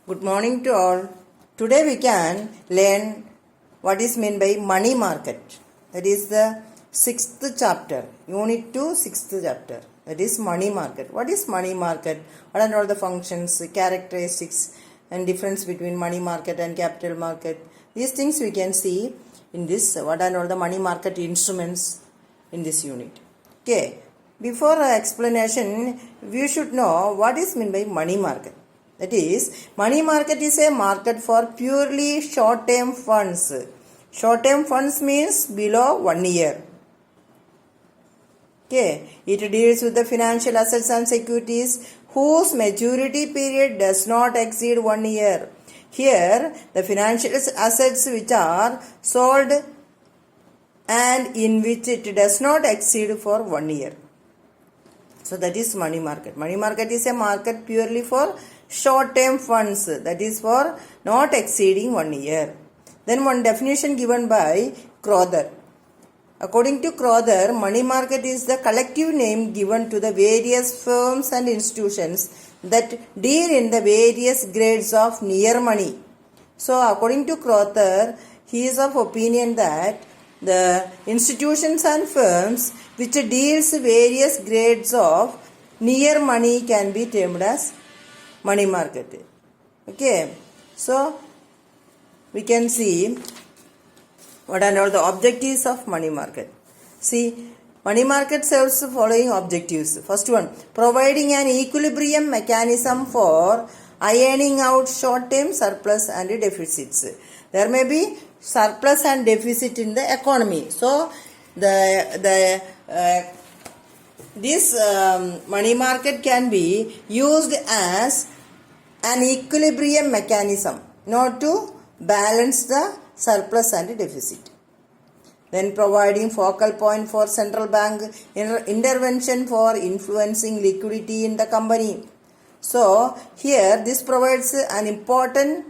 Good morning to all. Today we can learn what is meant by money market. That is the 6th chapter, UNIT-2 6th chapter. That is money market. What is money market? What are all the functions, characteristics and difference between money market and capital market? These things we can see in this. What are all the money market instruments in this unit? Okay. Before explanation, we should know what is meant by money market. That is, money market is a market for purely short-term funds. Short-term funds means below 1 year. Okay, it deals with the financial assets and securities whose maturity period does not exceed 1 year. Here, the financial assets which are sold and in which it does not exceed for 1 year. So that is money market. Money market is a market purely for short-term funds, that is for not exceeding 1 year. Then one definition given by Crowther. According to Crowther, money market is the collective name given to the various firms and institutions that deal in the various grades of near money. So according to Crowther, he is of opinion that the institutions and firms which deals various grades of near money can be termed as money market. Okay, so we can see what are all the objectives of money market. See, money market serves the following objectives. First one, providing an equilibrium mechanism for ironing out short-term surplus and deficits. There may be surplus and deficit in the economy. So, this money market can be used as an equilibrium mechanism, not to balance the surplus and deficit. Then providing focal point for central bank intervention for influencing liquidity in the company. So here this provides an important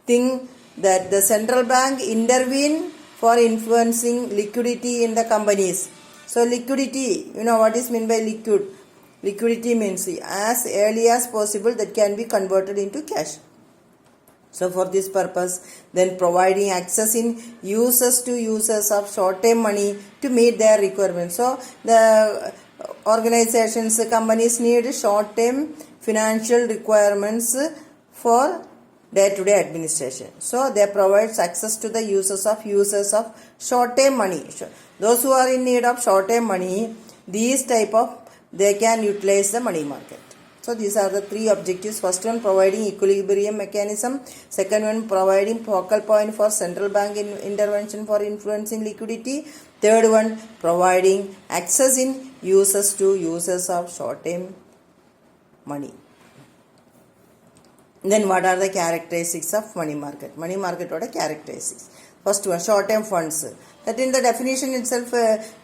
thing that the central bank intervene for influencing liquidity in the companies. So liquidity, you know what is meant by liquid? Liquidity means as early as possible that can be converted into cash. So for this purpose, then providing access in users to users of short-term money to meet their requirements. So the organizations, companies need short-term financial requirements for day-to-day administration. So they provide access to the users of short-term money. Those who are in need of short-term money, they can utilize the money market. So these are the three objectives. First one, providing equilibrium mechanism. Second one, providing focal point for central bank intervention for influencing liquidity. Third one, providing access in users to users of short-term money. Then what are the characteristics of money market? Money market what are characteristics? First one, short-term funds. That in the definition itself,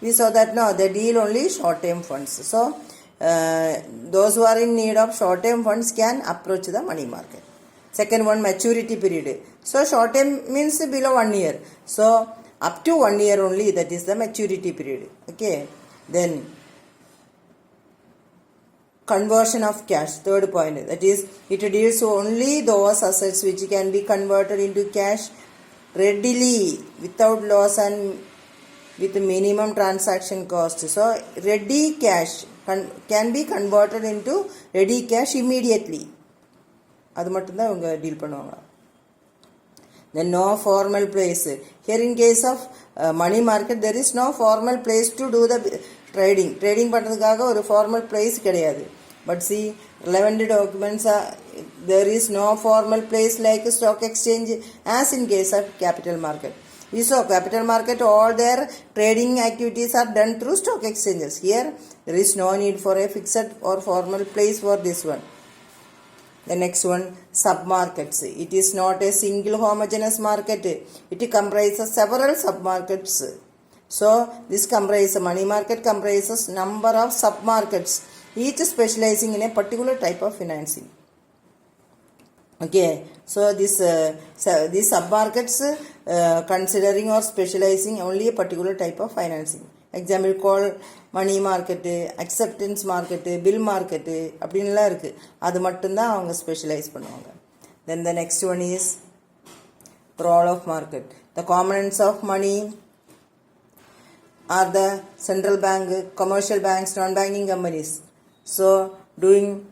we saw that no, they deal only short-term funds. So, those who are in need of short-term funds can approach the money market. Second one, maturity period. So, short-term means below 1 year. So, up to 1 year only, that is the maturity period. Okay. Then, conversion of cash. Third point, that is, it deals only those assets which can be converted into cash readily without loss and with minimum transaction cost. So ready cash can be converted into ready cash immediately. அது மட்டும் தான் அவங்க deal பண்ணுவாங்க. Then no formal place. Here in case of money market there is no formal place to do the trading. Trading பண்ணுறதுக்காக ஒரு formal place கிடையாது. But see, relevant documents there is no formal place like stock exchange as in case of capital market. We saw capital market, all their trading activities are done through stock exchanges. Here, there is no need for a fixed or formal place for this one. The next one, sub-markets. It is not a single homogeneous market. It comprises several sub-markets. So, this money market comprises number of sub-markets, each specializing in a particular type of financing. Okay, so these sub-markets considering or specializing only a particular type of financing. Example called money market, acceptance market, bill market அப்படின்லாம் இருக்குது. அது மட்டும்தான் அவங்க specialise பண்ணுவாங்க. Then the next one is role of market. The components of money are the central bank, commercial banks, non-banking companies. So doing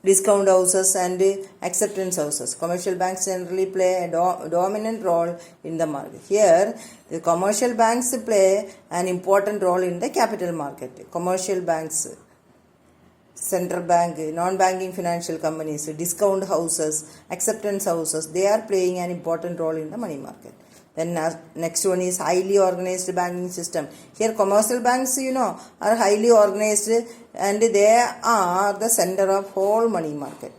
discount houses and acceptance houses. Commercial banks generally play a dominant role in the market. Here, the commercial banks play an important role in the capital market. Commercial banks, central bank, non-banking financial companies, discount houses, acceptance houses, they are playing an important role in the money market. Then next one is highly organized banking system. Here commercial banks, are highly organized and they are the center of whole money market.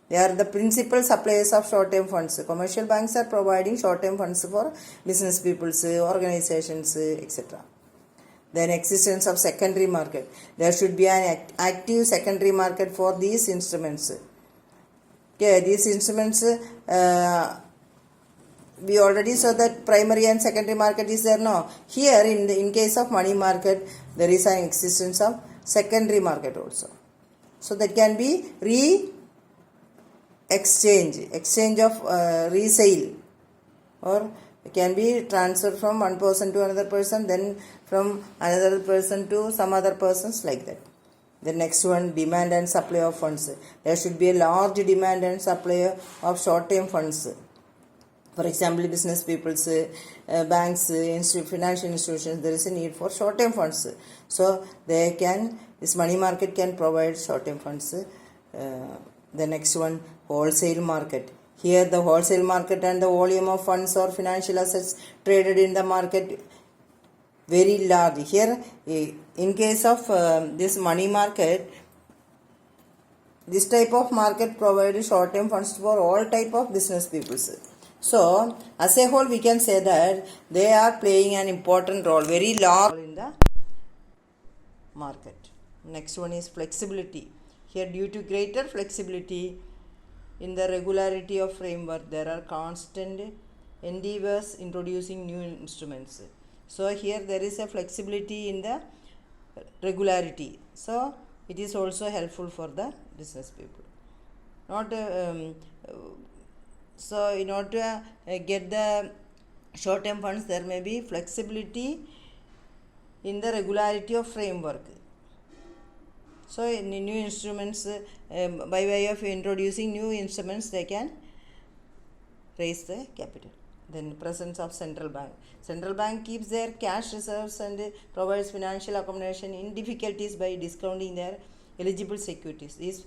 They are the principal suppliers of short-term funds. Commercial banks are providing short-term funds for business people, organizations, etc. Then existence of secondary market. There should be an active secondary market for these instruments. Okay, these instruments, we already saw that primary and secondary market is there now. Here in case of money market, there is an existence of secondary market also. So that can be exchange of resale, or it can be transferred from one person to another person, then from another person to some other persons, like that. The next one, demand and supply of funds. There should be a large demand and supply of short-term funds. For example, business people's, banks, financial institutions, there is a need for short-term funds. So this money market can provide short-term funds. The next one, wholesale market. Here the wholesale market and the volume of funds or financial assets traded in the market very large. Here in case of this money market, this type of market provides short-term funds for all type of business peoples. So as a whole we can say that they are playing an important role, very large role in the market. Next one is flexibility. Here due to greater flexibility in the regularity of framework, there are constant endeavors introducing new instruments. So here there is a flexibility in the regularity. So it is also helpful for the business people. So in order to get the short-term funds, there may be flexibility in the regularity of framework. So in new instruments, by way of introducing new instruments, they can raise the capital. Then presence of central bank. Central bank keeps their cash reserves and provides financial accommodation in difficulties by discounting their eligible securities. These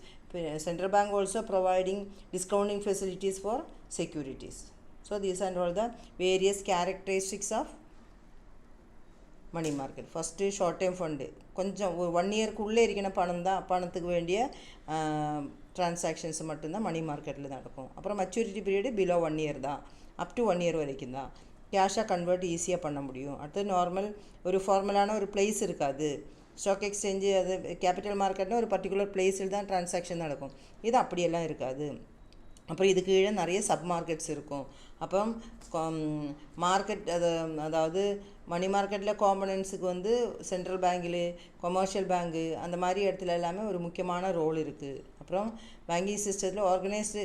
central bank also providing discounting facilities for securities. So these are all the various characteristics of money market. First, short-term fund. கொஞ்சம் 1 இயர்க்குள்ளே இருக்கிற பணத்துக்கு வேண்டிய transactions மட்டும்தான் மணி மார்க்கெட்டில் நடக்கும். அப்புறம் maturity period below 1 year தான், up to 1 year வரைக்கும் தான். கேஷாக கன்வெர்ட் ஈஸியாக பண்ண முடியும். அடுத்து நார்மல் ஒரு ஃபார்மலான ஒரு பிளேஸ் இருக்காது. ஸ்டாக் எக்ஸ்சேஞ்சு, அது கேபிட்டல் மார்க்கெட்டில் ஒரு பர்டிகுலர் பிளேஸில் தான் டிரான்சாக்ஷன் நடக்கும். இது அப்படியெல்லாம் இருக்காது. அப்புறம் இதுக்கு கீழே நிறைய சப் மார்க்கெட்ஸ் இருக்கும். அப்புறம் மார்க்கெட் அதாவது மணி மார்க்கெட்டில் காம்பனன்ஸுக்கு வந்து சென்ட்ரல் பேங்கில், கொமர்ஷியல் பேங்கு, அந்த மாதிரி இடத்துல எல்லாமே ஒரு முக்கியமான ரோல் இருக்குது. அப்புறம் பேங்கிங் சிஸ்டத்தில் ஆர்கனைஸ்டு,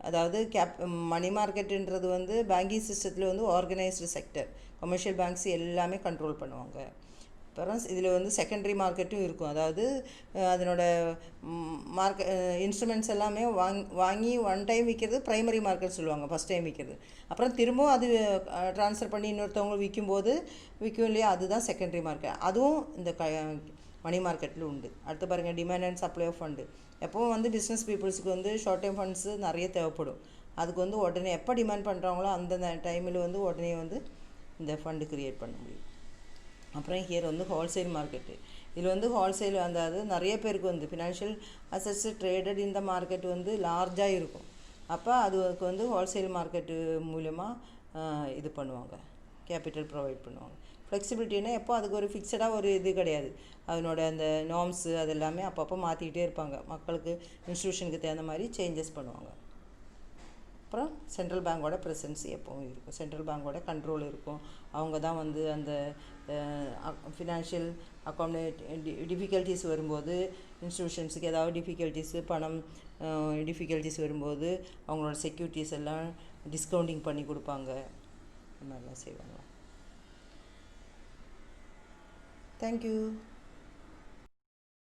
அதாவது மணி மார்க்கெட்டுன்றது வந்து பேங்கிங் சிஸ்டத்தில் வந்து ஆர்கனைஸ்டு செக்டர். கொமர்ஷியல் பேங்க்ஸ் எல்லாமே கண்ட்ரோல் பண்ணுவாங்க. அப்புறம் இதில் வந்து செகண்டரி மார்க்கெட்டும் இருக்கும். அதாவது அதனோட இன்ஸ்ட்ருமெண்ட்ஸ் எல்லாமே வாங்கி ஒன் டைம் விற்கிறது ப்ரைமரி மார்க்கெட் சொல்லுவாங்க, ஃபஸ்ட் டைம் விற்கிறது. அப்புறம் திரும்பவும் அது ட்ரான்ஸ்ஃபர் பண்ணி இன்னொருத்தவங்க விற்கும் இல்லையா, அதுதான் செகண்டரி மார்க்கெட். அதுவும் இந்த மணி மார்க்கெட்டில் உண்டு. அடுத்து பாருங்கள், demand and supply of fund. எப்போவும் வந்து பிஸ்னஸ் பீப்புள்ஸுக்கு வந்து ஷார்ட் டைம் ஃபண்ட்ஸு நிறைய தேவைப்படும். அதுக்கு வந்து உடனே எப்போ டிமாண்ட் பண்ணுறாங்களோ அந்த டைமில் வந்து உடனே வந்து இந்த ஃபண்டு க்ரியேட் பண்ண முடியும். அப்புறம் ஹியர் வந்து ஹோல்சேல் மார்க்கெட்டு. இதில் வந்து ஹோல்சேல் அதாவது நிறைய பேருக்கு வந்து ஃபினான்ஷியல் அசட்ஸ் ட்ரேடட் இந்த மார்க்கெட் வந்து லார்ஜாக இருக்கும். அப்போ அதுக்கு வந்து ஹோல்சேல் மார்க்கெட்டு மூலமாக இது பண்ணுவாங்க, கேபிட்டல் ப்ரொவைட் பண்ணுவாங்க. ஃப்ளெக்சிபிலிட்டின்னா எப்போ அதுக்கு ஒரு ஃபிக்ஸடாக ஒரு இது கிடையாது. அதனோட அந்த நார்ம்ஸு அது எல்லாமே அப்பப்போ மாற்றிக்கிட்டே இருப்பாங்க. மக்களுக்கு இன்ஸ்டியூஷனுக்கு தகுந்த மாதிரி சேஞ்சஸ் பண்ணுவாங்க. அப்புறம் சென்ட்ரல் பேங்கோட ப்ரெசன்ஸ் எப்பவும் இருக்கும், சென்ட்ரல் பேங்கோட கண்ட்ரோல் இருக்கும். அவங்க தான் வந்து அந்த ஃபினான்ஷியல் டிஃபிகல்ட்டிஸ் வரும்போது, இன்ஸ்டியூஷன்ஸுக்கு ஏதாவது டிஃபிகல்ட்டிஸு பணம் டிஃபிகல்ட்டிஸ் வரும்போது அவங்களோட செக்யூரிட்டிஸ் எல்லாம் டிஸ்கவுண்டிங் பண்ணி கொடுப்பாங்க, இந்த மாதிரிலாம் செய்வாங்க. தேங்க்யூ.